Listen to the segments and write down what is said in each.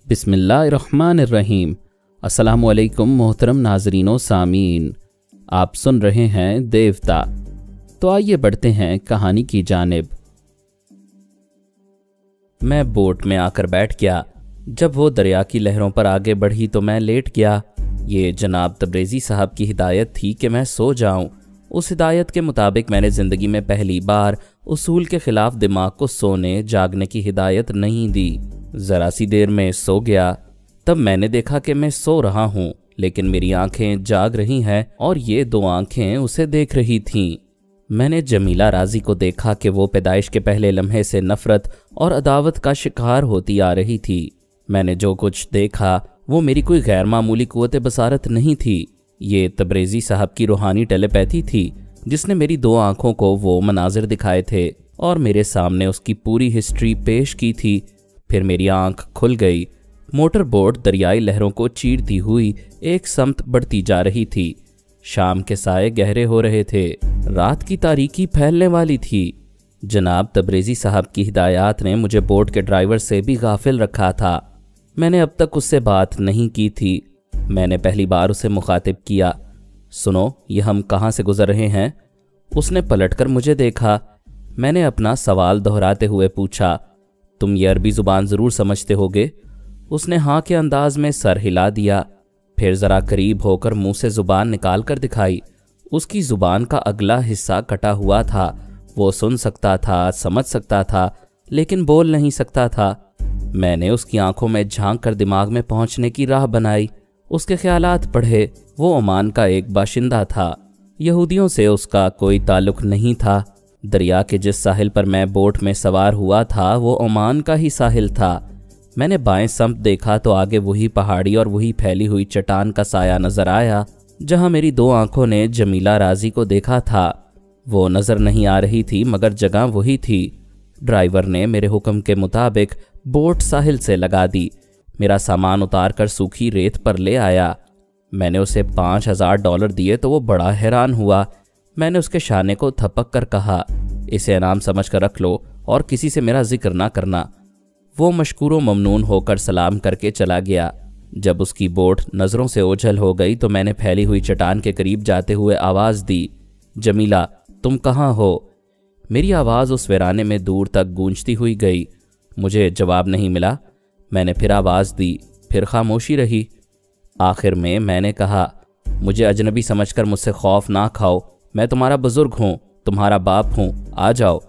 बिस्मिल्लाहिर्रहमानिर्रहीम। अस्सलामुअलैकुम मोहतरम नाजरीन व सामीन, आप सुन रहे हैं देवता। तो आइए बढ़ते हैं कहानी की जानिब। मैं बोट में आकर बैठ गया। जब वो दरिया की लहरों पर आगे बढ़ी तो मैं लेट गया। ये जनाब तब्रेज़ी साहब की हिदायत थी कि मैं सो जाऊं। उस हिदायत के मुताबिक मैंने ज़िंदगी में पहली बार उसूल के ख़िलाफ़ दिमाग को सोने जागने की हिदायत नहीं दी। ज़रा सी देर में सो गया। तब मैंने देखा कि मैं सो रहा हूँ, लेकिन मेरी आंखें जाग रही हैं और ये दो आंखें उसे देख रही थीं। मैंने जमीला राजी को देखा कि वो पैदाइश के पहले लम्हे से नफ़रत और अदावत का शिकार होती आ रही थी। मैंने जो कुछ देखा वो मेरी कोई गैर मामूली क़ुव्वत बसारत नहीं थी। ये तब्रेज़ी साहब की रूहानी टेलीपैथी थी जिसने मेरी दो आंखों को वो मनाजिर दिखाए थे और मेरे सामने उसकी पूरी हिस्ट्री पेश की थी। फिर मेरी आंख खुल गई। मोटर बोट दरियाई लहरों को चीरती हुई एक समत बढ़ती जा रही थी। शाम के साए गहरे हो रहे थे। रात की तारीकी फैलने वाली थी। जनाब तब्रेज़ी साहब की हिदायत ने मुझे बोट के ड्राइवर से भी गाफिल रखा था। मैंने अब तक उससे बात नहीं की थी। मैंने पहली बार उसे मुखातिब किया। सुनो, ये हम कहाँ से गुजर रहे हैं? उसने पलटकर मुझे देखा। मैंने अपना सवाल दोहराते हुए पूछा, तुम ये अरबी ज़ुबान ज़रूर समझते होगे? उसने हाँ के अंदाज में सर हिला दिया। फिर ज़रा करीब होकर मुंह से ज़ुबान निकाल कर दिखाई। उसकी ज़ुबान का अगला हिस्सा कटा हुआ था। वो सुन सकता था, समझ सकता था, लेकिन बोल नहीं सकता था। मैंने उसकी आंखों में झांक कर दिमाग में पहुंचने की राह बनाई। उसके ख्यालात पढ़े। वो ओमान का एक बाशिंदा था। यहूदियों से उसका कोई ताल्लुक नहीं था। दरिया के जिस साहिल पर मैं बोट में सवार हुआ था वो ओमान का ही साहिल था। मैंने बाएं समत देखा तो आगे वही पहाड़ी और वही फैली हुई चट्टान का साया नजर आया जहां मेरी दो आंखों ने जमीला राजी को देखा था। वो नजर नहीं आ रही थी मगर जगह वही थी। ड्राइवर ने मेरे हुक्म के मुताबिक बोट साहिल से लगा दी। मेरा सामान उतार कर सूखी रेत पर ले आया। मैंने उसे $5000 दिए तो वो बड़ा हैरान हुआ। मैंने उसके शाने को थपक कर कहा, इसे इनाम समझ कर रख लो और किसी से मेरा जिक्र ना करना। वो मशकूर व ममनून होकर सलाम करके चला गया। जब उसकी बोट नज़रों से ओझल हो गई तो मैंने फैली हुई चट्टान के करीब जाते हुए आवाज़ दी, जमीला, तुम कहाँ हो? मेरी आवाज़ उस वीराने में दूर तक गूंजती हुई गई। मुझे जवाब नहीं मिला। मैंने फिर आवाज़ दी, फिर खामोशी रही। आखिर में मैंने कहा, मुझे अजनबी समझकर मुझसे खौफ ना खाओ। मैं तुम्हारा बुजुर्ग हूँ, तुम्हारा बाप हूँ, आ जाओ।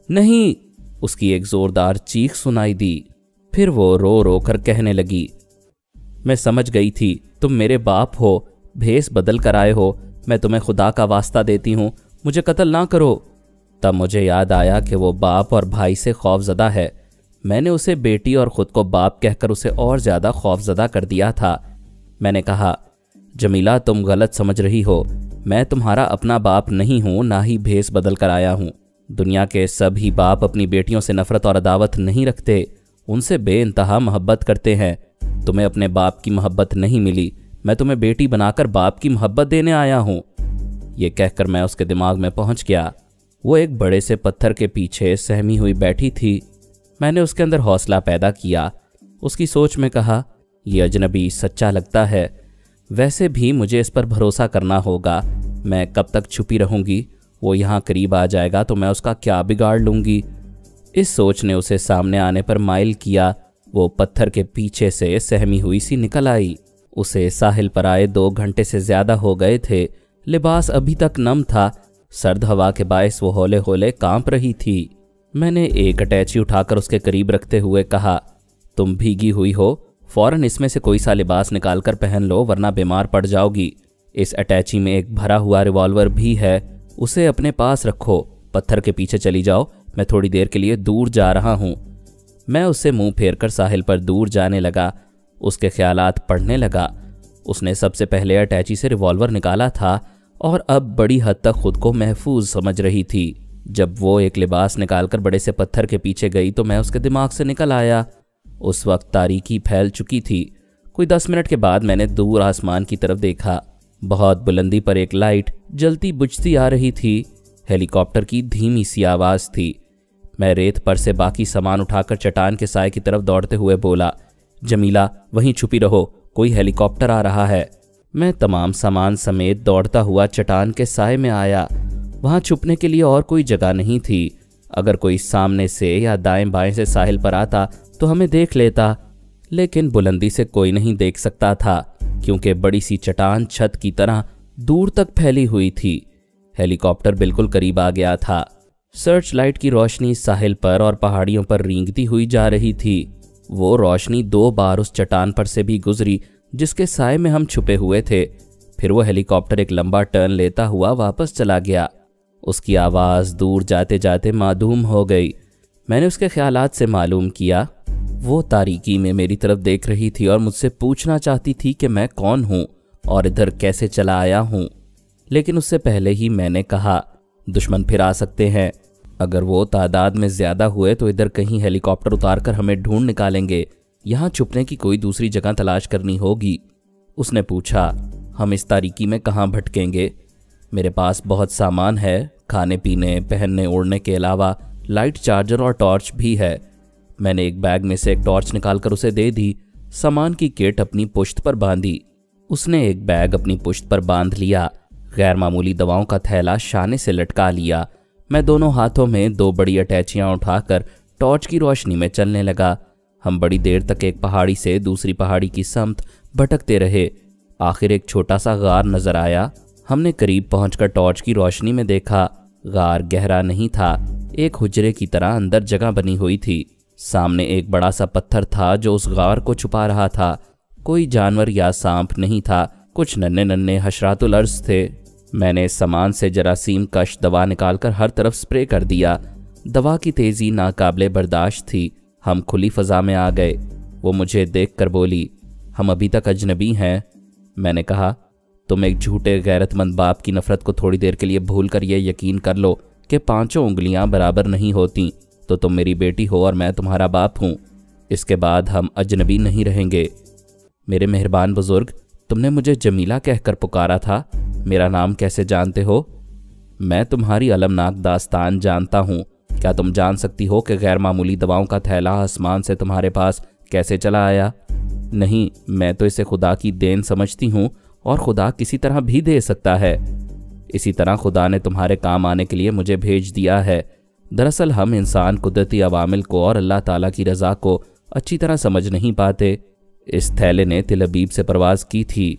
नहीं, उसकी एक ज़ोरदार चीख सुनाई दी। फिर वो रो रो कर कहने लगी, मैं समझ गई थी तुम मेरे बाप हो, भेस बदल कर आए हो। मैं तुम्हें खुदा का वास्ता देती हूँ, मुझे कत्ल ना करो। तब मुझे याद आया कि वो बाप और भाई से खौफजदा है। मैंने उसे बेटी और ख़ुद को बाप कहकर उसे और ज़्यादा खौफजदा कर दिया था। मैंने कहा, जमीला, तुम गलत समझ रही हो। मैं तुम्हारा अपना बाप नहीं हूँ, ना ही भेस बदल कर आया हूँ। दुनिया के सभी बाप अपनी बेटियों से नफ़रत और अदावत नहीं रखते, उनसे बेइंतहा मोहब्बत करते हैं। तुम्हें अपने बाप की मोहब्बत नहीं मिली, मैं तुम्हें बेटी बनाकर बाप की मोहब्बत देने आया हूँ। ये कहकर मैं उसके दिमाग में पहुँच गया। वो एक बड़े से पत्थर के पीछे सहमी हुई बैठी थी। मैंने उसके अंदर हौसला पैदा किया। उसकी सोच में कहा, यह अजनबी सच्चा लगता है, वैसे भी मुझे इस पर भरोसा करना होगा। मैं कब तक छुपी रहूँगी? वो यहाँ करीब आ जाएगा तो मैं उसका क्या बिगाड़ लूँगी? इस सोच ने उसे सामने आने पर माइल किया। वो पत्थर के पीछे से सहमी हुई सी निकल आई। उसे साहिल पर आए 2 घंटे से ज़्यादा हो गए थे। लिबास अभी तक नम था। सर्द हवा के बायस वो हौले हौले कांप रही थी। मैंने एक अटैची उठाकर उसके करीब रखते हुए कहा, तुम भीगी हुई हो, फ़ौरन इसमें से कोई सा लिबास निकाल कर पहन लो वरना बीमार पड़ जाओगी। इस अटैची में एक भरा हुआ रिवॉल्वर भी है, उसे अपने पास रखो। पत्थर के पीछे चली जाओ, मैं थोड़ी देर के लिए दूर जा रहा हूँ। मैं उससे मुंह फेर कर साहिल पर दूर जाने लगा। उसके ख्यालात पढ़ने लगा। उसने सबसे पहले अटैची से रिवॉल्वर निकाला था और अब बड़ी हद तक खुद को महफूज समझ रही थी। जब वो एक लिबास निकालकर बड़े से पत्थर के पीछे गई तो मैं उसके दिमाग से निकल आया। उस वक्त तारीकी फैल चुकी थी। कोई 10 मिनट के बाद मैंने दूर आसमान की तरफ देखा। बहुत बुलंदी पर एक लाइट जलती बुझती आ रही थी। हेलीकॉप्टर की धीमी सी आवाज़ थी। मैं रेत पर से बाकी सामान उठाकर चट्टान के साए की तरफ दौड़ते हुए बोला, जमीला वहीं छुपी रहो, कोई हेलीकॉप्टर आ रहा है। मैं तमाम सामान समेत दौड़ता हुआ चट्टान के साए में आया। वहां छुपने के लिए और कोई जगह नहीं थी। अगर कोई सामने से या दाएं बाएं से साहिल पर आता तो हमें देख लेता, लेकिन बुलंदी से कोई नहीं देख सकता था क्योंकि बड़ी सी चट्टान छत की तरह दूर तक फैली हुई थी। हेलीकॉप्टर बिल्कुल करीब आ गया था। सर्च लाइट की रोशनी साहिल पर और पहाड़ियों पर रेंगती हुई जा रही थी। वो रोशनी 2 बार उस चट्टान पर से भी गुजरी जिसके साए में हम छुपे हुए थे। फिर वो हेलीकॉप्टर एक लंबा टर्न लेता हुआ वापस चला गया। उसकी आवाज़ दूर जाते जाते मासूम हो गई। मैंने उसके ख्यालात से मालूम किया वो तारीकी में मेरी तरफ देख रही थी और मुझसे पूछना चाहती थी कि मैं कौन हूँ और इधर कैसे चला आया हूँ। लेकिन उससे पहले ही मैंने कहा, दुश्मन फिर आ सकते हैं। अगर वो तादाद में ज़्यादा हुए तो इधर कहीं हेलीकॉप्टर उतारकर हमें ढूंढ निकालेंगे। यहाँ छुपने की कोई दूसरी जगह तलाश करनी होगी। उसने पूछा, हम इस तारीकी में कहाँ भटकेंगे? मेरे पास बहुत सामान है, खाने पीने, पहनने ओढ़ने के अलावा लाइट, चार्जर और टॉर्च भी है। मैंने एक बैग में से एक टॉर्च निकालकर उसे दे दी। सामान की किट अपनी पुश्त पर बांधी। उसने एक बैग अपनी पुश्त पर बांध लिया। गैर मामूली दवाओं का थैला शाने से लटका लिया। मैं दोनों हाथों में 2 बड़ी अटैचियाँ उठाकर टॉर्च की रोशनी में चलने लगा। हम बड़ी देर तक एक पहाड़ी से दूसरी पहाड़ी की समत भटकते रहे। आखिर एक छोटा सा गार नजर आया। हमने करीब पहुंचकर टॉर्च की रोशनी में देखा। गार गहरा नहीं था, एक हुजरे की तरह अंदर जगह बनी हुई थी। सामने एक बड़ा सा पत्थर था जो उस गार को छुपा रहा था। कोई जानवर या सांप नहीं था, कुछ नन्हे नन्हे हशरातुल अर्ज़ थे। मैंने सामान से जरासीम कश दवा निकालकर हर तरफ स्प्रे कर दिया। दवा की तेज़ी नाकाबिले बर्दाश्त थी। हम खुली फ़ज़ा में आ गए। वो मुझे देखकर बोली, हम अभी तक अजनबी हैं। मैंने कहा, तुम एक झूठे गैरतमंद बाप की नफ़रत को थोड़ी देर के लिए भूल कर यह यकीन कर लो कि 5 उंगलियां बराबर नहीं होती, तो तुम मेरी बेटी हो और मैं तुम्हारा बाप हूँ। इसके बाद हम अजनबी नहीं रहेंगे। मेरे मेहरबान बुजुर्ग, तुमने मुझे जमीला कहकर पुकारा था, मेरा नाम कैसे जानते हो? मैं तुम्हारी अलमनाक दास्तान जानता हूँ। क्या तुम जान सकती हो कि गैर मामूली दवाओं का थैला आसमान से तुम्हारे पास कैसे चला आया? नहीं, मैं तो इसे खुदा की देन समझती हूँ और खुदा किसी तरह भी दे सकता है। इसी तरह खुदा ने तुम्हारे काम आने के लिए मुझे भेज दिया है। दरअसल हम इंसान कुदरती अवामिल को और अल्लाह ताला की रज़ा को अच्छी तरह समझ नहीं पाते। इस थैले ने तिल अबीब से परवाज़ की थी।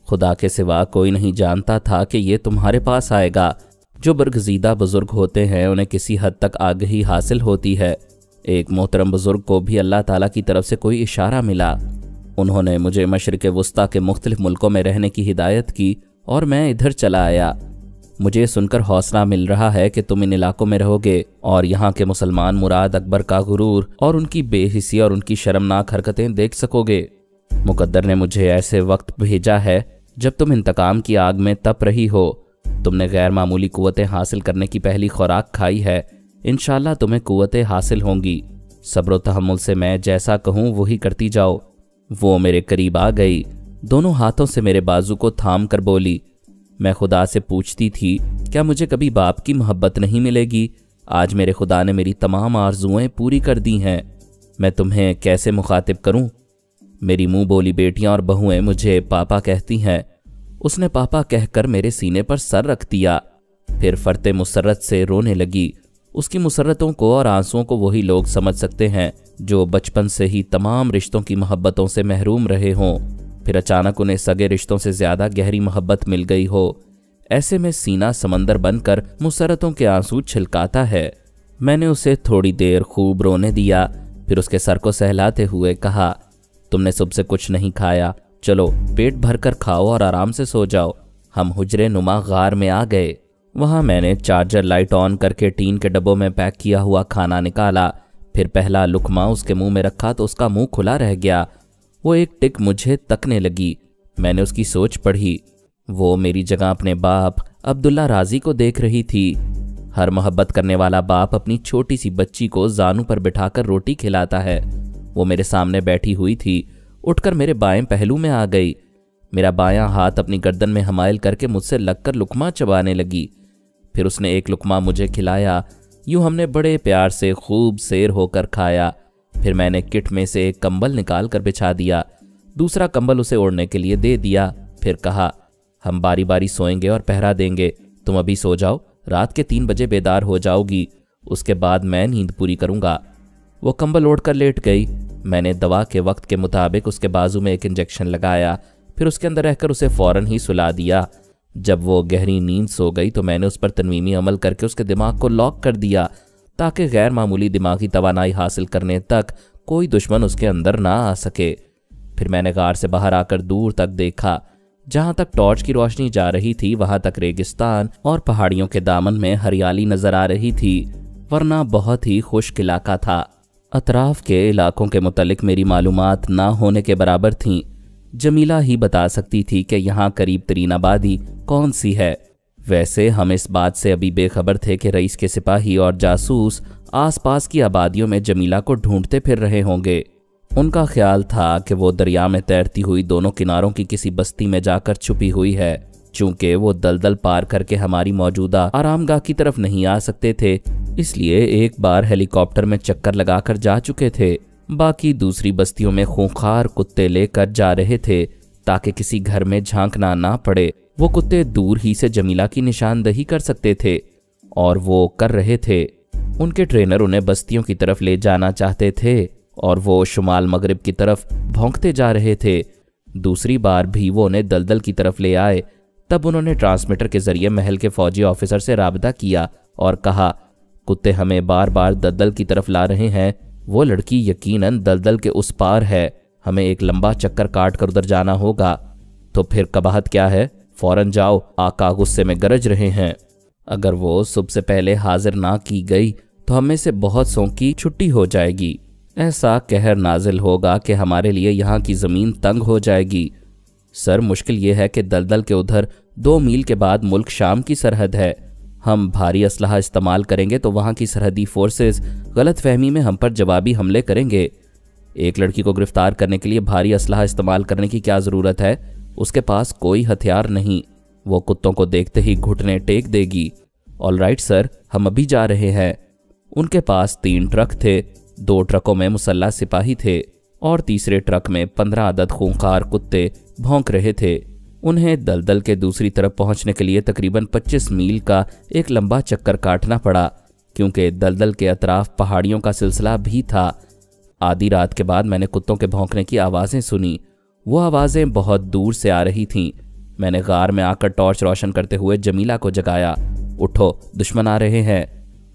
खुदा के सिवा कोई नहीं जानता था कि ये तुम्हारे पास आएगा। जो बरगज़ीदा बुज़ुर्ग होते हैं उन्हें किसी हद तक आगही हासिल होती है। एक मोहतरम बुज़ुर्ग को भी अल्लाह ताला की तरफ से कोई इशारा मिला। उन्होंने मुझे मशरिक़ वुस्ता के मुख्तलिफ मुल्कों में रहने की हिदायत की और मैं इधर चला आया। मुझे सुनकर हौसला मिल रहा है कि तुम इन इलाकों में रहोगे और यहाँ के मुसलमान मुराद अकबर का गुरूर और उनकी बेहिसी और उनकी शर्मनाक हरकतें देख सकोगे। मुकद्दर ने मुझे ऐसे वक्त भेजा है जब तुम इंतकाम की आग में तप रही हो। तुमने गैर मामूली कुव्वतें हासिल करने की पहली खुराक खाई है। इंशाअल्लाह तुम्हें कुव्वतें हासिल होंगी। सब्र व तहम्मुल से मैं जैसा कहूँ वही करती जाओ। वो मेरे करीब आ गई, दोनों हाथों से मेरे बाजू को थाम कर बोली, मैं खुदा से पूछती थी क्या मुझे कभी बाप की मोहब्बत नहीं मिलेगी? आज मेरे खुदा ने मेरी तमाम आरजुएं पूरी कर दी हैं। मैं तुम्हें कैसे मुखातिब करूं? मेरी मुंह बोली बेटियां और बहुएं मुझे पापा कहती हैं। उसने पापा कहकर मेरे सीने पर सर रख दिया। फिर फरते मुसर्रत से रोने लगी। उसकी मुसर्रतों को और आंसुओं को वही लोग समझ सकते हैं जो बचपन से ही तमाम रिश्तों की मोहब्बतों से महरूम रहे हों, फिर अचानक उन्हें सगे रिश्तों से ज़्यादा गहरी मोहब्बत मिल गई हो। ऐसे में सीना समंदर बनकर मुसर्रतों के आंसू छिलकाता है। मैंने उसे थोड़ी देर खूब रोने दिया, फिर उसके सर को सहलाते हुए कहा, तुमने सुबह से कुछ नहीं खाया, चलो पेट भरकर खाओ और आराम से सो जाओ। हम हुजरे नुमा गार में आ गए। वहाँ मैंने चार्जर लाइट ऑन करके टीन के डब्बों में पैक किया हुआ खाना निकाला। फिर पहला लुकमा उसके मुंह में रखा तो उसका मुंह खुला रह गया। वो एक टिक मुझे तकने लगी। मैंने उसकी सोच पढ़ी। वो मेरी जगह अपने बाप अब्दुल्ला राजी को देख रही थी। हर मोहब्बत करने वाला बाप अपनी छोटी सी बच्ची को जानू पर बिठाकर रोटी खिलाता है। वो मेरे सामने बैठी हुई थी, उठकर मेरे बाएं पहलू में आ गई। मेरा बायां हाथ अपनी गर्दन में हमायल करके मुझसे लगकर लुकमा चबाने लगी। फिर उसने एक लुकमा मुझे खिलाया। यूं हमने बड़े प्यार से खूब सेर होकर खाया। फिर मैंने किट में से एक कंबल निकाल कर बिछा दिया, दूसरा कंबल उसे ओढ़ने के लिए दे दिया। फिर कहा, हम बारी बारी सोएंगे और पहरा देंगे, तुम अभी सो जाओ, रात के 3 बजे बेदार हो जाओगी, उसके बाद मैं नींद पूरी करूंगा। वो कंबल ओढ़ कर लेट गई। मैंने दवा के वक्त के मुताबिक उसके बाजू में एक इंजेक्शन लगाया, फिर उसके अंदर रहकर उसे फौरन ही सुला दिया। जब वो गहरी नींद सो गई तो मैंने उस पर तनवीमी अमल करके उसके दिमाग को लॉक कर दिया ताकि गैर मामूली दिमागी तवानाई हासिल करने तक कोई दुश्मन उसके अंदर ना आ सके। फिर मैंने गार से बाहर आकर दूर तक देखा। जहां तक टॉर्च की रोशनी जा रही थी वहां तक रेगिस्तान और पहाड़ियों के दामन में हरियाली नजर आ रही थी, वरना बहुत ही खुश्क इलाका था। अतराफ के इलाकों के मुतल्लिक मेरी मालूमात ना होने के बराबर थीं। जमीला ही बता सकती थी कि यहाँ करीब तरीन आबादी कौन सी है। वैसे हम इस बात से अभी बेखबर थे कि रईस के सिपाही और जासूस आसपास की आबादियों में जमीला को ढूंढते फिर रहे होंगे। उनका ख्याल था कि वो दरिया में तैरती हुई दोनों किनारों की किसी बस्ती में जाकर छुपी हुई है। चूंकि वो दलदल पार करके हमारी मौजूदा आरामगाह की तरफ नहीं आ सकते थे, इसलिए एक बार हेलीकॉप्टर में चक्कर लगाकर जा चुके थे। बाकी दूसरी बस्तियों में खूंखार कुत्ते लेकर जा रहे थे ताकि किसी घर में झांकना ना पड़े। वो कुत्ते दूर ही से जमीला की निशानदही कर सकते थे और वो कर रहे थे। उनके ट्रेनर उन्हें बस्तियों की तरफ ले जाना चाहते थे और वो शुमाल मगरिब की तरफ भौंकते जा रहे थे। दूसरी बार भी वो उन्हें दलदल की तरफ ले आए। तब उन्होंने ट्रांसमीटर के जरिए महल के फौजी ऑफिसर से राबता किया और कहा, कुत्ते हमें बार बार दलदल की तरफ ला रहे हैं। वो लड़की यकीनन दलदल के उस पार है, हमें एक लंबा चक्कर काट कर उधर जाना होगा। तो फिर कबाहत क्या है, फौरन जाओ, आका गुस्से में गरज रहे हैं। अगर वो सुबह से पहले हाजिर ना की गई तो हमें से बहुत सौ की छुट्टी हो जाएगी। ऐसा कहर नाजिल होगा कि हमारे लिए यहाँ की ज़मीन तंग हो जाएगी। सर, मुश्किल ये है कि दलदल के उधर 2 मील के बाद मुल्क शाम की सरहद है। हम भारी असलहा इस्तेमाल करेंगे तो वहाँ की सरहदी फोर्सेस गलत फहमी में हम पर जवाबी हमले करेंगे। एक लड़की को गिरफ्तार करने के लिए भारी असलहा इस्तेमाल करने की क्या ज़रूरत है? उसके पास कोई हथियार नहीं, वो कुत्तों को देखते ही घुटने टेक देगी। ऑल राइट सर, हम अभी जा रहे हैं। उनके पास 3 ट्रक थे, 2 ट्रकों में मुसल्लह सिपाही थे और तीसरे ट्रक में 15 अदद खूंखार कुत्ते भौंक रहे थे। उन्हें दलदल के दूसरी तरफ पहुंचने के लिए तकरीबन 25 मील का एक लंबा चक्कर काटना पड़ा, क्योंकि दलदल के अतराफ पहाड़ियों का सिलसिला भी था। आधी रात के बाद मैंने कुत्तों के भौंकने की आवाज़ें सुनी। वो आवाज़ें बहुत दूर से आ रही थीं। मैंने गार में आकर टॉर्च रोशन करते हुए जमीला को जगाया। उठो, दुश्मन आ रहे हैं।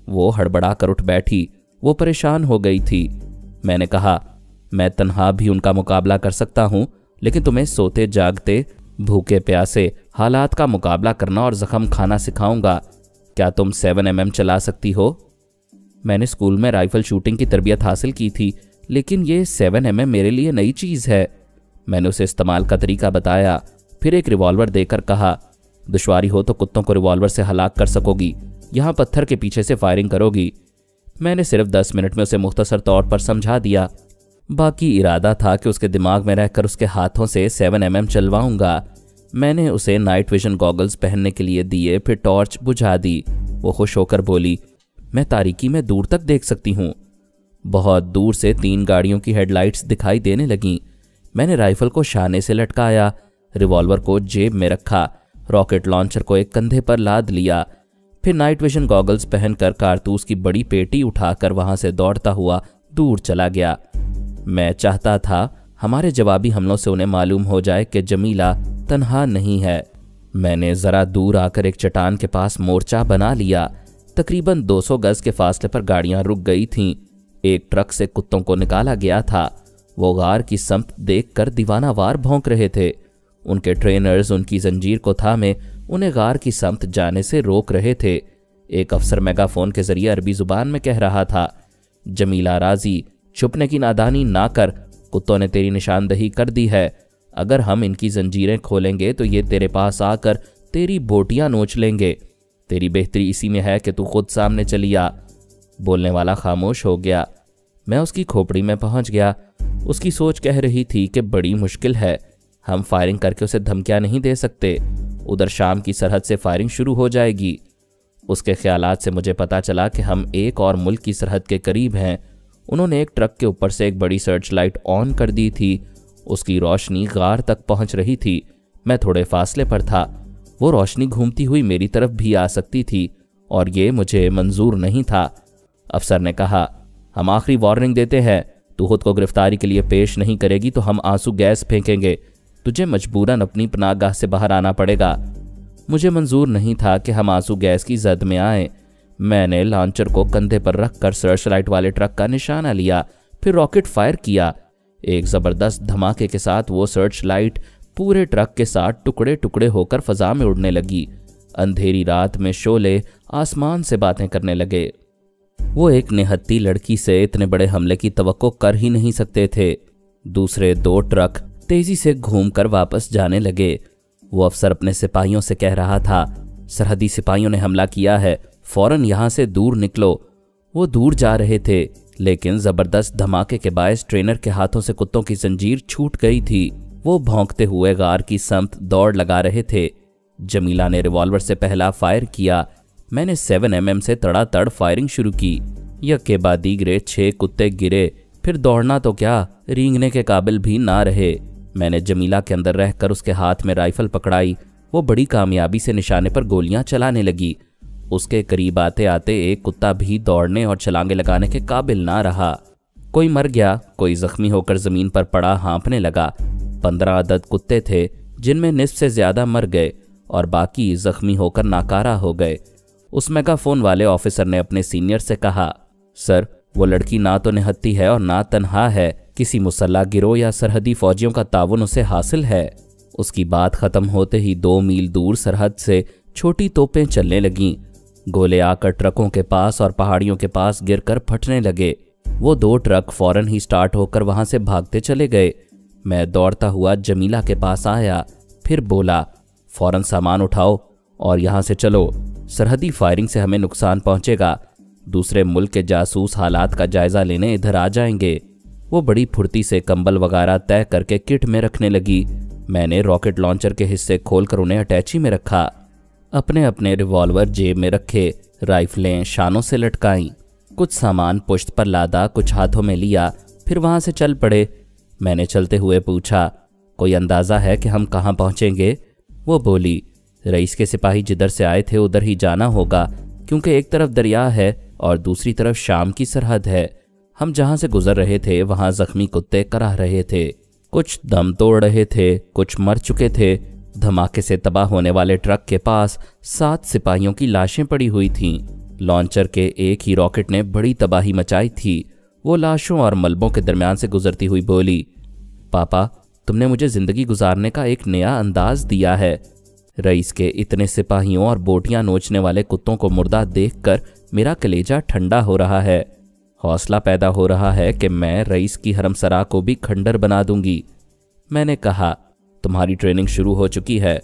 वो हड़बड़ा कर उठ बैठी। वो परेशान हो गई थी। मैंने कहा, मैं तन्हा भी उनका मुकाबला कर सकता हूँ, लेकिन तुम्हें सोते जागते भूखे प्यासे हालात का मुकाबला करना और जख्म खाना सिखाऊंगा। क्या तुम 7mm चला सकती हो? मैंने स्कूल में राइफल शूटिंग की तरबियत हासिल की थी, लेकिन ये 7mm मेरे लिए नई चीज़ है। मैंने उसे इस्तेमाल का तरीका बताया, फिर एक रिवॉल्वर देकर कहा, दुश्वारी हो तो कुत्तों को रिवॉल्वर से हलाक कर सकोगी, यहाँ पत्थर के पीछे से फायरिंग करोगी। मैंने सिर्फ 10 मिनट में उसे मुख्तसर तौर पर समझा दिया। बाकी इरादा था कि उसके दिमाग में रहकर उसके हाथों से 7mm चलवाऊंगा। मैंने उसे नाइट विजन गॉगल्स पहनने के लिए दिए, फिर टॉर्च बुझा दी। वो खुश होकर बोली, मैं तारीकी में दूर तक देख सकती हूँ। बहुत दूर से 3 गाड़ियों की हेडलाइट्स दिखाई देने लगीं। मैंने राइफल को शाने से लटकाया, रिवॉल्वर को जेब में रखा, रॉकेट लॉन्चर को एक कंधे पर लाद लिया, फिर नाइट विजन गॉगल्स पहनकर कारतूस की बड़ी पेटी उठाकर वहां से दौड़ता हुआ दूर चला गया। मैं चाहता था हमारे जवाबी हमलों से उन्हें मालूम हो जाए कि जमीला तन्हा नहीं है। मैंने ज़रा दूर आकर एक चट्टान के पास मोर्चा बना लिया। तकरीबन 200 गज के फासले पर गाड़ियां रुक गई थीं। एक ट्रक से कुत्तों को निकाला गया था। वो गार की समत देखकर दीवानावार भौंक रहे थे। उनके ट्रेनर्स उनकी जंजीर को थामे उन्हें गार की समत जाने से रोक रहे थे। एक अफसर मेगाफोन के जरिए अरबी जुबान में कह रहा था, जमीला राजी, छुपने की नादानी ना कर, कुत्तों ने तेरी निशानदही कर दी है। अगर हम इनकी जंजीरें खोलेंगे तो ये तेरे पास आकर तेरी बोटियां नोच लेंगे। तेरी बेहतरी इसी में है कि तू खुद सामने चली आ। बोलने वाला खामोश हो गया। मैं उसकी खोपड़ी में पहुंच गया। उसकी सोच कह रही थी कि बड़ी मुश्किल है, हम फायरिंग करके उसे धमकियां नहीं दे सकते, उधर शाम की सरहद से फायरिंग शुरू हो जाएगी। उसके ख्यालात से मुझे पता चला कि हम एक और मुल्क की सरहद के करीब हैं انہوں نے ایک ٹرک کے اوپر سے ایک بڑی سرچ لائٹ آن کر دی تھی۔ اس کی روشنی غار تک پہنچ رہی تھی۔ میں تھوڑے فاصلے پر تھا۔ وہ روشنی گھومتی ہوئی میری طرف بھی آ سکتی تھی اور یہ مجھے منظور نہیں تھا۔ افسر نے کہا، ہم آخری وارننگ دیتے ہیں، تو خود کو گرفتاری کے لیے پیش نہیں کرے گی تو ہم آنسو گیس پھینکیں گے۔ تجھے مجبوراً اپنی پناہ گاہ سے باہر آنا پڑے گا۔ مجھے منظور نہیں تھا کہ ہم آنسو گیس کی زد میں آئیں۔ میں نے لانچر کو کندھے پر رکھ کر سرچ لائٹ والے ٹرک کا نشانہ لیا، پھر راکٹ فائر کیا۔ ایک زبردست دھماکے کے ساتھ وہ سرچ لائٹ پورے ٹرک کے ساتھ ٹکڑے ٹکڑے ہو کر فضا میں اڑنے لگی۔ اندھیری رات میں شعلے آسمان سے باتیں کرنے لگے۔ وہ ایک نہتی لڑکی سے اتنے بڑے حملے کی توقع کر ہی نہیں سکتے تھے۔ دوسرے 2 ٹرک تیزی سے گھوم کر واپس جانے لگے۔ وہ افسر اپنے سپاہیوں سے کہہ رہا تھا، سرحدی سپاہیوں نے حملہ کیا ہے، فوراً یہاں سے دور نکلو۔ وہ دور جا رہے تھے، لیکن زبردست دھماکے کے باعث ٹرینر کے ہاتھوں سے کتوں کی زنجیر چھوٹ گئی تھی۔ وہ بھونکتے ہوئے غار کی سمت دوڑ لگا رہے تھے۔ جمیلہ نے ریوالور سے پہلا فائر کیا۔ میں نے 7mm سے تڑا تڑ فائرنگ شروع کی۔ یکے بعد دیگرے 6 کتے گرے، پھر دوڑنا تو کیا، رینگنے کے قابل بھی نہ رہے۔ میں نے جمیلہ کے اندر رہ کر اس کے ہاتھ میں رائفل پکڑائی۔ وہ بڑی کامیابی سے نشانے پر گولیاں چلانے لگی۔ اس کے قریب آتے آتے ایک کتا بھی دوڑنے اور چھلانگیں لگانے کے قابل نہ رہا۔ کوئی مر گیا، کوئی زخمی ہو کر زمین پر پڑا ہانپنے لگا۔ 15 عدد کتے تھے، جن میں نصف سے زیادہ مر گئے اور باقی زخمی ہو کر ناکارہ ہو گئے۔ اس میگا فون والے آفیسر نے اپنے سینئر سے کہا، سر، وہ لڑکی نہ تو نہتی ہے اور نہ تنہا ہے، کسی مسلح گروہ یا سرحدی فوجیوں کا تعاون اسے حاصل ہے۔ اس کی بات ختم ہوتے ہی 2 میل دور سرحد سے چھوٹی توپیں چلنے لگیں۔ گولے آ کر ٹرکوں کے پاس اور پہاڑیوں کے پاس گر کر پھٹنے لگے۔ وہ 2 ٹرک فوراً ہی سٹارٹ ہو کر وہاں سے بھاگتے چلے گئے۔ میں دوڑتا ہوا جمیلہ کے پاس آیا، پھر بولا، فوراً سامان اٹھاؤ اور یہاں سے چلو، سرحدی فائرنگ سے ہمیں نقصان پہنچے گا۔ دوسرے ملک کے جاسوس حالات کا جائزہ لینے ادھر آ جائیں گے۔ وہ بڑی پھرتی سے کمبل وغیرہ طے کر کے کٹ میں رکھنے لگی۔ میں نے راکٹ لانچر کے حصے کھول کر انہیں اٹیچی میں رکھا، اپنے اپنے ریوالور جیب میں رکھے، رائفلیں شانوں سے لٹکائیں۔ کچھ سامان پشت پر لادا، کچھ ہاتھوں میں لیا، پھر وہاں سے چل پڑے۔ میں نے چلتے ہوئے پوچھا، کوئی اندازہ ہے کہ ہم کہاں پہنچیں گے؟ وہ بولی، رئیس کے سپاہی جدھر سے آئے تھے ادھر ہی جانا ہوگا، کیونکہ ایک طرف دریا ہے اور دوسری طرف شام کی سرحد ہے۔ ہم جہاں سے گزر رہے تھے وہاں زخمی کتے کراہ رہے تھے، کچھ دم توڑ رہے تھے، کچھ مر چکے تھے۔ دھماکے سے تباہ ہونے والے ٹرک کے پاس 7 سپاہیوں کی لاشیں پڑی ہوئی تھیں۔ لانچر کے ایک ہی راکٹ نے بڑی تباہی مچائی تھی۔ وہ لاشوں اور ملبوں کے درمیان سے گزرتی ہوئی بولی، پاپا، تم نے مجھے زندگی گزارنے کا ایک نیا انداز دیا ہے۔ رئیس کے اتنے سپاہیوں اور بوٹیاں نوچنے والے کتوں کو مردہ دیکھ کر میرا کلیجہ ٹھنڈا ہو رہا ہے۔ حوصلہ پیدا ہو رہا ہے کہ میں رئیس کی حرم سرا کو بھی کھنڈر بنا دوں گی۔ میں نے کہا، تمہاری ٹریننگ شروع ہو چکی ہے،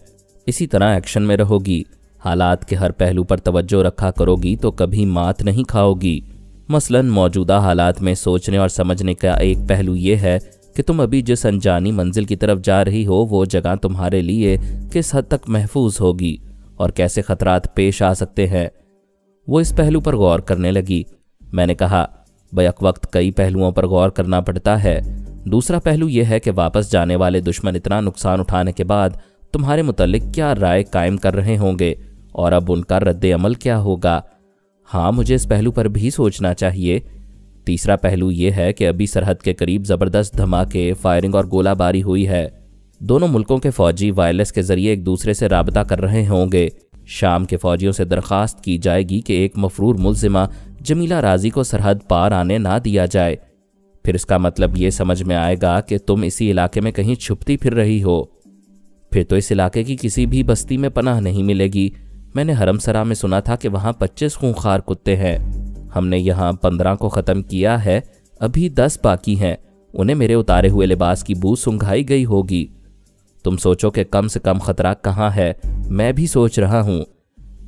اسی طرح ایکشن میں رہو گی، حالات کے ہر پہلو پر توجہ رکھا کرو گی تو کبھی مات نہیں کھاؤ گی۔ مثلاً موجودہ حالات میں سوچنے اور سمجھنے کا ایک پہلو یہ ہے کہ تم ابھی جس انجانی منزل کی طرف جا رہی ہو وہ جگہ تمہارے لیے کس حد تک محفوظ ہوگی اور کیسے خطرات پیش آ سکتے ہیں۔ وہ اس پہلو پر غور کرنے لگی۔ میں نے کہا، بیک وقت کئی پہلوؤں پر غور کرنا پڑتا ہے۔ دوسرا پہلو یہ ہے کہ واپس جانے والے دشمن اتنا نقصان اٹھانے کے بعد تمہارے متعلق کیا رائے قائم کر رہے ہوں گے اور اب ان کا رد عمل کیا ہوگا۔ ہاں، مجھے اس پہلو پر بھی سوچنا چاہیے۔ تیسرا پہلو یہ ہے کہ ابھی سرحد کے قریب زبردست دھماکے، فائرنگ اور گولہ باری ہوئی ہے۔ دونوں ملکوں کے فوجی وائرلیس کے ذریعے ایک دوسرے سے رابطہ کر رہے ہوں گے۔ شام کے فوجیوں سے درخواست کی جائے گی کہ ایک مفرور ملزمہ جمیلہ راضی کو سرحد پار آنے نہ دیا جائے۔ پھر اس کا مطلب یہ سمجھ میں آئے گا کہ تم اسی علاقے میں کہیں چھپتی پھر رہی ہو۔ پھر تو اس علاقے کی کسی بھی بستی میں پناہ نہیں ملے گی۔ میں نے حرم سرا میں سنا تھا کہ وہاں 25 خونخوار کتے ہیں۔ ہم نے یہاں 15 کو ختم کیا ہے، ابھی 10 باقی ہیں۔ انہیں میرے اتارے ہوئے لباس کی بو سنگھائی گئی ہوگی۔ تم سوچو کہ کم سے کم خطرہ کہاں ہے، میں بھی سوچ رہا ہوں۔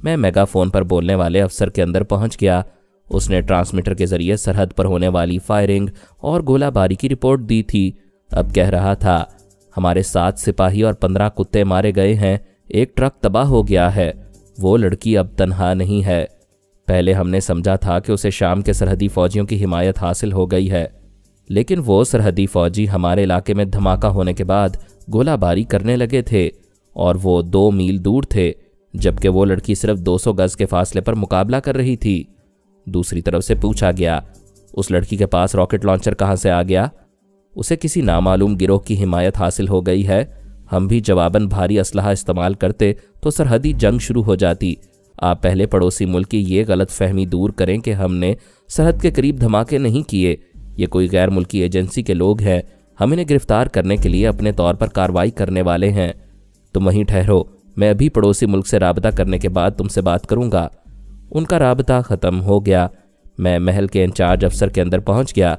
میں میگا فون پر بولنے والے افسر کے اندر پہنچ گیا۔ اس نے ٹرانسمیٹر کے ذریعے سرحد پر ہونے والی فائرنگ اور گولہ باری کی رپورٹ دی تھی۔ اب کہہ رہا تھا، ہمارے 7 سپاہی اور 15 کتے مارے گئے ہیں، ایک ٹرک تباہ ہو گیا ہے، وہ لڑکی اب تنہا نہیں ہے۔ पहले हमने समझा था कि उसे शाम के सरहदी फौजियों की हिमायत हासिल हो गई है, लेकिन वो सरहदी फौजी हमारे इलाके में धमाका होने के बाद गोलाबारी करने लगे थे और वो 2 मील दूर थे, जबकि वो लड़की सिर्फ 200 गज के फासले पर मुकाबला कर रही थी। दूसरी तरफ से पूछा गया, उस लड़की के पास रॉकेट लॉन्चर कहाँ से आ गया? उसे किसी नामालूम गिरोह की हिमायत हासिल हो गई है। हम भी जवाबन भारी असलहा इस्तेमाल करते तो सरहदी जंग शुरू हो जाती। आप पहले पड़ोसी मुल्क की ये गलत फहमी दूर करें कि हमने सरहद के करीब धमाके नहीं किए। ये कोई गैर मुल्की एजेंसी के लोग हैं, हम इन्हें गिरफ्तार करने के लिए अपने तौर पर कार्रवाई करने वाले हैं। तुम वहीं ठहरो, मैं अभी पड़ोसी मुल्क से राबता करने के बाद तुमसे बात करूंगा। उनका राबता ख़त्म हो गया। मैं महल के इंचार्ज अफसर के अंदर पहुंच गया।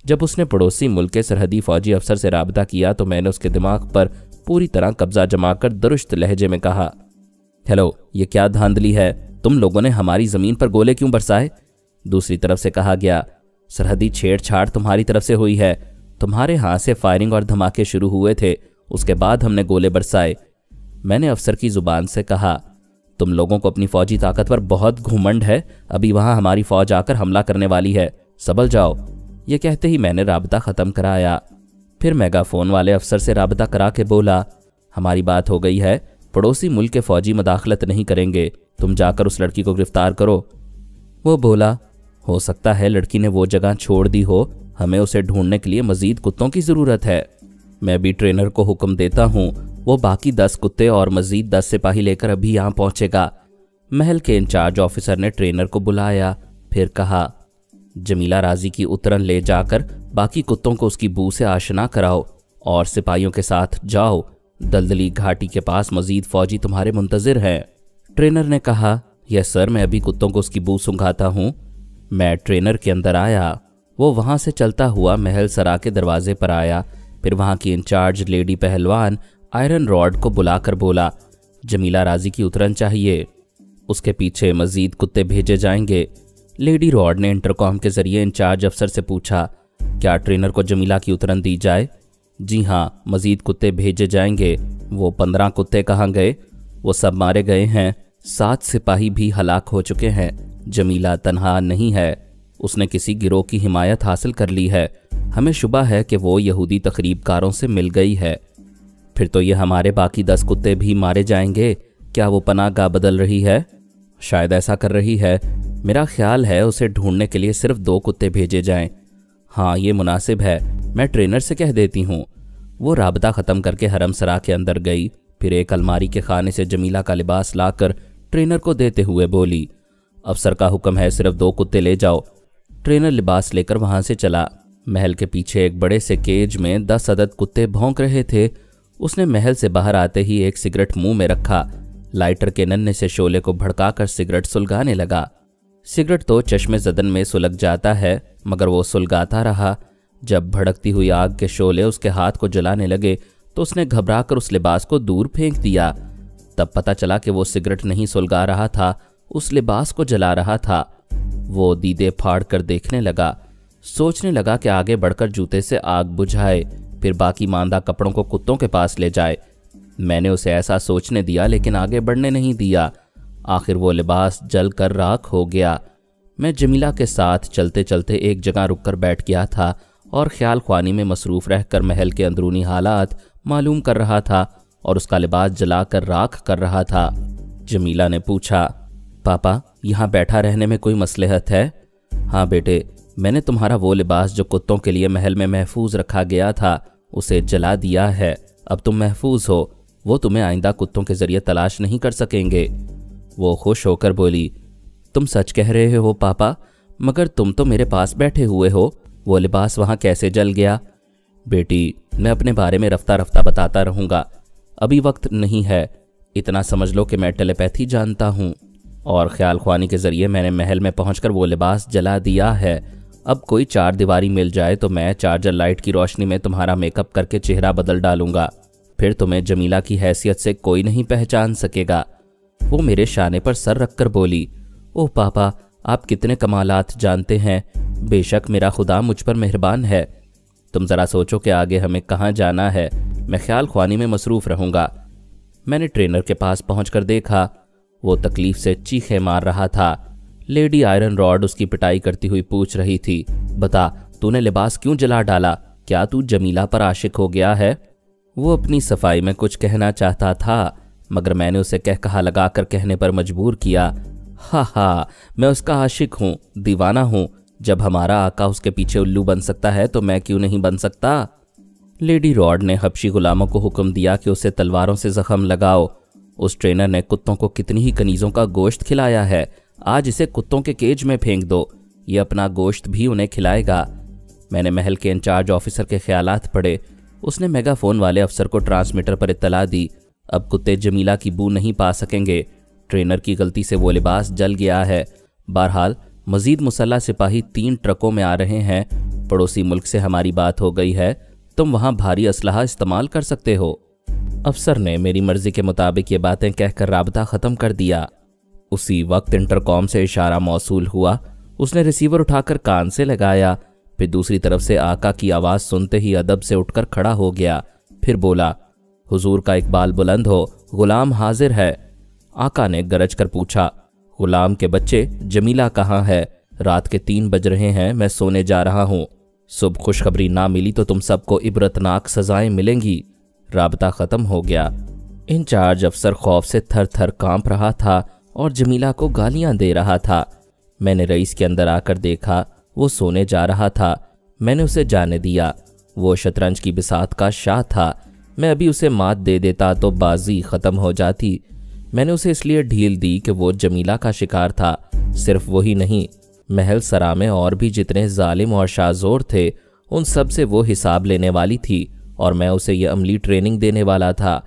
जब उसने पड़ोसी मुल्क के सरहदी फौजी अफसर से राबता किया तो मैंने उसके दिमाग पर पूरी तरह कब्जा जमाकर दुरुस्त लहजे में कहा, हेलो, ये क्या धांधली है? तुम लोगों ने हमारी ज़मीन पर गोले क्यों बरसाए? दूसरी तरफ से कहा गया, सरहदी छेड़छाड़ तुम्हारी तरफ से हुई है। तुम्हारे हाथ से फायरिंग और धमाके शुरू हुए थे, उसके बाद हमने गोले बरसाए। मैंने अफसर की ज़ुबान से कहा, तुम लोगों को अपनी फौजी ताकत पर बहुत घुमंड है। अभी वहाँ हमारी फौज आकर हमला करने वाली है, संभल जाओ। ये कहते ही मैंने राबता ख़त्म कराया। फिर मेगाफोन वाले अफसर से राबता करा के बोला, हमारी बात हो गई है, पड़ोसी मुल्क के फौजी मदाखलत नहीं करेंगे, तुम जाकर उस लड़की को गिरफ्तार करो। वो बोला, हो सकता है लड़की ने वो जगह छोड़ दी हो, हमें उसे ढूंढने के लिए मज़ीद कुत्तों की ज़रूरत है। मैं भी ट्रेनर को हुक्म देता हूँ, वो बाकी 10 कुत्ते और मज़ीद 10 सिपाही लेकर अभी यहाँ पहुँचेगा। महल के इंचार्ज ऑफिसर ने ट्रेनर को बुलाया, फिर कहा, जमीला राजी की उतरन ले जाकर बाकी कुत्तों को उसकी बू से आशना कराओ और सिपाहियों के साथ जाओ। दलदली घाटी के पास मजीद फौजी तुम्हारे मुंतजिर हैं। ट्रेनर ने कहा, यस सर, मैं अभी कुत्तों को उसकी बू सूंघाता हूँ। मैं ट्रेनर के अंदर आया। वो वहाँ से चलता हुआ महल सरा के दरवाजे पर आया। फिर वहाँ की इंचार्ज लेडी पहलवान आयरन रॉड को बुलाकर बोला, जमीला राजी की उतरन चाहिए, उसके पीछे मजीद कुत्ते भेजे जाएंगे। लेडी रॉड ने इंटरकॉम के जरिए इंचार्ज अफसर से पूछा, क्या ट्रेनर को जमीला की उतरन दी जाए? जी हाँ, मजीद कुत्ते भेजे जाएंगे। वो 15 कुत्ते कहाँ गए? वो सब मारे गए हैं। 7 सिपाही भी हलाक हो चुके हैं। जमीला तन्हा नहीं है, उसने किसी गिरोह की हिमायत हासिल कर ली है। हमें शुबा है कि वो यहूदी तकरीबकारों से मिल गई है। फिर तो ये हमारे बाकी 10 कुत्ते भी मारे जाएंगे। क्या वो पनाहगाह बदल रही है? शायद ऐसा कर रही है। मेरा ख्याल है उसे ढूंढने के लिए सिर्फ 2 कुत्ते भेजे जाएं। हाँ, ये मुनासिब है, मैं ट्रेनर से कह देती हूँ। वो राबता ख़त्म करके हरम सरा के अंदर गई। फिर एक अलमारी के खाने से जमीला का लिबास लाकर ट्रेनर को देते हुए बोली, अफसर का हुक्म है, सिर्फ 2 कुत्ते ले जाओ। ट्रेनर लिबास लेकर वहाँ से चला। महल के पीछे एक बड़े से केज में 10 अदद कुत्ते भौंक रहे थे। उसने महल से बाहर आते ही एक सिगरेट मुंह में रखा। लाइटर के नन्हे से शोले को भड़काकर सिगरेट सुलगाने लगा। सिगरेट तो चश्मे ज़दन में सुलग जाता है, मगर वो सुलगाता रहा। जब भड़कती हुई आग के शोले उसके हाथ को जलाने लगे तो उसने घबराकर उस लिबास को दूर फेंक दिया। तब पता चला कि वो सिगरेट नहीं सुलगा रहा था, उस लिबास को जला रहा था। वो दीदे फाड़ कर देखने लगा। सोचने लगा कि आगे बढ़कर जूते से आग बुझाए, फिर बाकी मांदा कपड़ों को कुत्तों के पास ले जाए। मैंने उसे ऐसा सोचने दिया, लेकिन आगे बढ़ने नहीं दिया। आखिर वो लिबास जल कर राख हो गया। मैं जमीला के साथ चलते चलते एक जगह रुककर बैठ गया था और ख्याल ख्वानी में मसरूफ़ रहकर महल के अंदरूनी हालात मालूम कर रहा था और उसका लिबास जलाकर राख कर रहा था। जमीला ने पूछा, पापा, यहाँ बैठा रहने में कोई मसलहत है? हाँ बेटे, मैंने तुम्हारा वो लिबास जो कुत्तों के लिए महल में महफूज रखा गया था उसे जला दिया है। अब तुम महफूज हो, वो तुम्हें आइंदा कुत्तों के जरिए तलाश नहीं कर सकेंगे। वो खुश होकर बोली, तुम सच कह रहे हो पापा, मगर तुम तो मेरे पास बैठे हुए हो, वो लिबास वहाँ कैसे जल गया? बेटी, मैं अपने बारे में रफ्ता रफ्ता बताता रहूँगा, अभी वक्त नहीं है। इतना समझ लो कि मैं टेलीपैथी जानता हूँ और ख्याल ख्वानी के ज़रिए मैंने महल में पहुँचकर वो लिबास जला दिया है। अब कोई 4 दीवारी मिल जाए तो मैं चार्जर लाइट की रोशनी में तुम्हारा मेकअप करके चेहरा बदल डालूंगा। फिर तुम्हें जमीला की हैसियत से कोई नहीं पहचान सकेगा। वो मेरे शाने पर सर रखकर बोली, ओह पापा, आप कितने कमालात जानते हैं। बेशक मेरा खुदा मुझ पर मेहरबान है। तुम ज़रा सोचो कि आगे हमें कहाँ जाना है। मैं ख्याल ख्वानी में मसरूफ़ रहूँगा। मैंने ट्रेनर के पास पहुँचकर देखा, वो तकलीफ़ से चीखें मार रहा था। लेडी आयरन रॉड उसकी पिटाई करती हुई पूछ रही थी, बता तूने लिबास क्यों जला डाला? क्या तू जमीला पर आशिक हो गया है? वो अपनी सफाई में कुछ कहना चाहता था, मगर मैंने उसे कह कहा लगाकर कहने पर मजबूर किया। हा, मैं उसका आशिक हूँ, दीवाना हूँ। जब हमारा आका उसके पीछे उल्लू बन सकता है तो मैं क्यों नहीं बन सकता? लेडी रॉड ने हबशी गुलामों को हुक्म दिया कि उसे तलवारों से जख्म लगाओ। उस ट्रेनर ने कुत्तों को कितनी ही कनीजों का गोश्त खिलाया है, आज इसे कुत्तों के केज में फेंक दो, ये अपना गोश्त भी उन्हें खिलाएगा। मैंने महल के इंचार्ज ऑफिसर के ख्यालात पढ़े। उसने मेगाफोन वाले अफसर को ट्रांसमीटर पर इत्तला दी, अब कुत्ते जमीला की बू नहीं पा सकेंगे। ट्रेनर की गलती से वो लिबास जल गया है। बहरहाल मजीद मुसल्ला सिपाही 3 ट्रकों में आ रहे हैं। पड़ोसी मुल्क से हमारी बात हो गई है, तुम वहां भारी असलहा इस्तेमाल कर सकते हो। अफसर ने मेरी मर्जी के मुताबिक ये बातें कहकर राबता ख़त्म कर दिया। उसी वक्त इंटरकॉम से इशारा मौसूल हुआ। उसने रिसीवर उठाकर कान से लगाया, फिर दूसरी तरफ से आका की आवाज़ सुनते ही अदब से उठकर खड़ा हो गया। फिर बोला, हुजूर का इकबाल बुलंद हो, गुलाम हाजिर है। आका ने गरज कर पूछा, गुलाम के बच्चे जमीला कहाँ है? रात के 3 बज रहे हैं, मैं सोने जा रहा हूँ। सुबह खुशखबरी ना मिली तो तुम सबको इबरतनाक सजाएं मिलेंगी। राबता ख़त्म हो गया। इंचार्ज अफसर खौफ से थर थर कांप रहा था और जमीला को गालियां दे रहा था। मैंने रईस के अंदर आकर देखा, वो सोने जा रहा था। मैंने उसे जाने दिया। वो शतरंज की बिसात का शाह था। मैं अभी उसे मात दे देता तो बाजी ख़त्म हो जाती। मैंने उसे इसलिए ढील दी कि वो जमीला का शिकार था। सिर्फ वही नहीं, महल सरा में और भी जितने जालिम और शाहजोर थे उन सब से वो हिसाब लेने वाली थी और मैं उसे ये अमली ट्रेनिंग देने वाला था।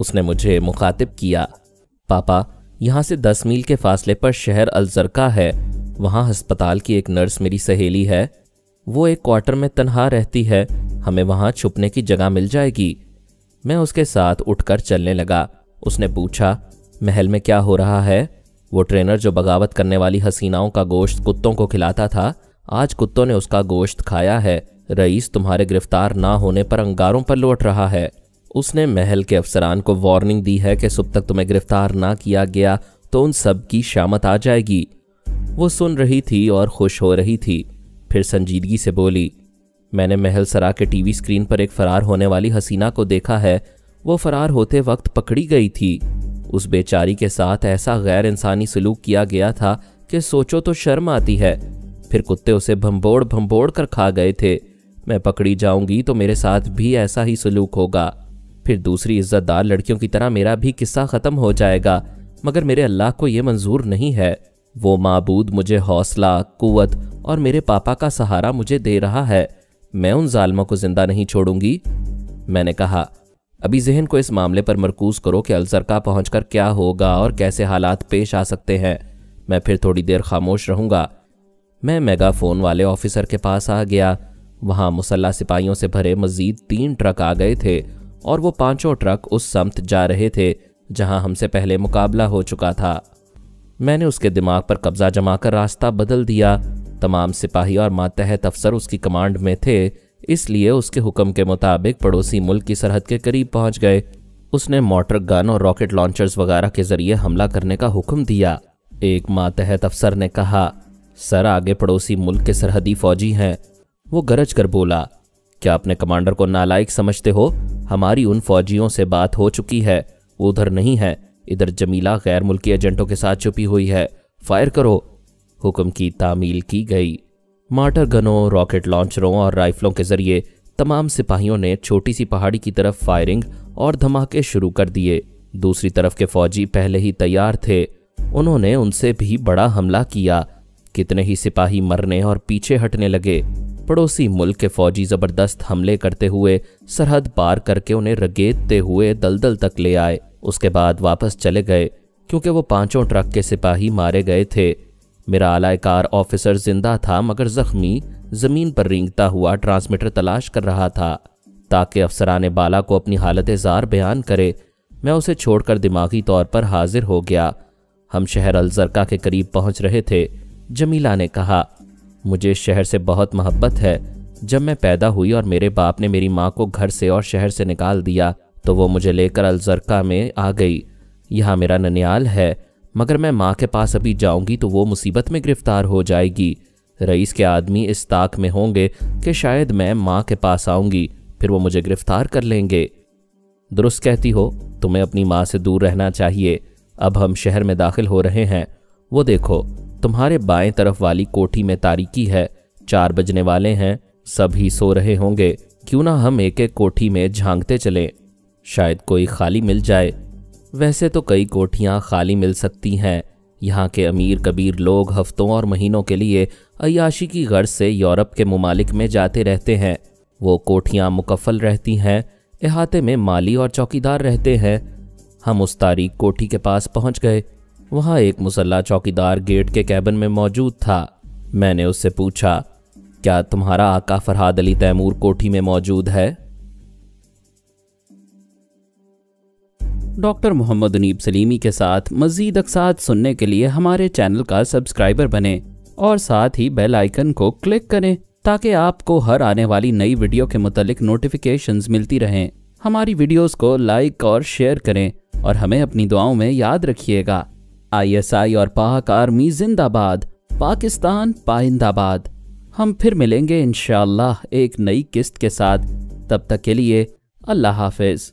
उसने मुझे मुखातिब किया, पापा यहाँ से 10 मील के फासले पर शहर अलजरका है, वहाँ हस्पताल की एक नर्स मेरी सहेली है। वो एक क्वार्टर में तन्हा रहती है, हमें वहाँ छुपने की जगह मिल जाएगी। मैं उसके साथ उठकर चलने लगा। उसने पूछा, महल में क्या हो रहा है? वो ट्रेनर जो बगावत करने वाली हसीनाओं का गोश्त कुत्तों को खिलाता था, आज कुत्तों ने उसका गोश्त खाया है। रईस तुम्हारे गिरफ्तार ना होने पर अंगारों पर लौट रहा है। उसने महल के अफसरान को वार्निंग दी है कि सुबह तक तुम्हें गिरफ्तार ना किया गया तो उन सब की शामत आ जाएगी। वो सुन रही थी और खुश हो रही थी। फिर संजीदगी से बोली, मैंने महल सरा के टीवी स्क्रीन पर एक फरार होने वाली हसीना को देखा है। वो फरार होते वक्त पकड़ी गई थी। उस बेचारी के साथ ऐसा गैर इंसानी सलूक किया गया था कि सोचो तो शर्म आती है। फिर कुत्ते उसे भंबोड़ भंबोड़ कर खा गए थे। मैं पकड़ी जाऊंगी तो मेरे साथ भी ऐसा ही सलूक होगा। फिर दूसरी इज्जतदार लड़कियों की तरह मेरा भी किस्सा ख़त्म हो जाएगा, मगर मेरे अल्लाह को ये मंजूर नहीं है। वो माबूद मुझे हौसला, कुव्वत और मेरे पापा का सहारा मुझे दे रहा है। मैं उन जालिमों को जिंदा नहीं छोड़ूंगी। मैंने कहा, अभी जहन को इस मामले पर मरकूज करो कि अलजरका पहुंचकर क्या होगा और कैसे हालात पेश आ सकते हैं। मैं फिर थोड़ी देर खामोश रहूंगा। मैं मेगाफोन वाले ऑफिसर के पास आ गया। वहां मुसल्ला सिपाहियों से भरे मजीद 3 ट्रक आ गए थे और वो 5 ट्रक उस समत जा रहे थे जहां हमसे पहले मुकाबला हो चुका था। मैंने उसके दिमाग पर कब्जा जमाकर रास्ता बदल दिया। तमाम सिपाही और मातहत अफसर उसकी कमांड में थे, इसलिए उसके हुक्म के मुताबिक पड़ोसी मुल्क की सरहद के करीब पहुंच गए। उसने मोटर गन और रॉकेट लॉन्चर्स वगैरह के जरिए हमला करने का हुक्म दिया। एक मातहत अफसर ने कहा, सर आगे पड़ोसी मुल्क के सरहदी फौजी हैं। वो गरज कर बोला, क्या अपने कमांडर को नालायक समझते हो? हमारी उन फौजियों से बात हो चुकी है, वो उधर नहीं है। इधर जमीला गैर मुल्की एजेंटों के साथ छुपी हुई है, फायर करो। हुक्म की तामील की गई। मार्टर गनों, रॉकेट लॉन्चरों और राइफलों के जरिए तमाम सिपाहियों ने छोटी सी पहाड़ी की तरफ फायरिंग और धमाके शुरू कर दिए। दूसरी तरफ के फौजी पहले ही तैयार थे। उन्होंने उनसे भी बड़ा हमला किया। कितने ही सिपाही मरने और पीछे हटने लगे। पड़ोसी मुल्क के फौजी जबरदस्त हमले करते हुए सरहद पार करके उन्हें रगेदते हुए दलदल तक ले आए। उसके बाद वापस चले गए क्योंकि वो 5 ट्रक के सिपाही मारे गए थे। मेरा आलाकार ऑफिसर जिंदा था मगर जख्मी जमीन पर रेंगता हुआ ट्रांसमीटर तलाश कर रहा था ताकि अफसरान बाला को अपनी हालत ज़ार बयान करे। मैं उसे छोड़कर दिमागी तौर पर हाजिर हो गया। हम शहर अलजरका के करीब पहुंच रहे थे। जमीला ने कहा, मुझे शहर से बहुत मोहब्बत है। जब मैं पैदा हुई और मेरे बाप ने मेरी माँ को घर से और शहर से निकाल दिया तो वो मुझे लेकर अलजरका में आ गई। यहाँ मेरा ननियाल है, मगर मैं माँ के पास अभी जाऊंगी तो वो मुसीबत में गिरफ्तार हो जाएगी। रईस के आदमी इस ताक में होंगे कि शायद मैं माँ के पास आऊंगी, फिर वो मुझे गिरफ्तार कर लेंगे। दुरुस्त कहती हो, तुम्हें अपनी माँ से दूर रहना चाहिए। अब हम शहर में दाखिल हो रहे हैं। वो देखो, तुम्हारे बाएं तरफ वाली कोठी में तारीकी है। 4 बजने वाले हैं, सभी सो रहे होंगे। क्यों ना हम एक एक कोठी में झांकते चलें, शायद कोई खाली मिल जाए। वैसे तो कई कोठियाँ खाली मिल सकती हैं। यहाँ के अमीर कबीर लोग हफ्तों और महीनों के लिए अय्याशी की गर्ज से यूरोप के ममालिक में जाते रहते हैं। वो कोठियाँ मुकफ़ल रहती हैं, इहाते में माली और चौकीदार रहते हैं। हम उस तारीक कोठी के पास पहुँच गए। वहाँ एक मुसल्ला चौकीदार गेट के कैबिन में मौजूद था। मैंने उससे पूछा, क्या तुम्हारा आका फरहाद अली तैमूर कोठी में मौजूद है? डॉक्टर मोहम्मद उनीब सलीमी के साथ मज़ीद अक़सात सुनने के लिए हमारे चैनल का सब्सक्राइबर बनें और साथ ही बेल आइकन को क्लिक करें ताकि आपको हर आने वाली नई वीडियो के मुतालिक नोटिफिकेशंस मिलती रहें। हमारी वीडियोस को लाइक और शेयर करें और हमें अपनी दुआओं में याद रखिएगा। ISI और पाक आर्मी जिंदाबाद, पाकिस्तान पाइंदाबाद। हम फिर मिलेंगे इंशाअल्लाह एक नई किस्त के साथ। तब तक के लिए अल्लाह हाफिज़।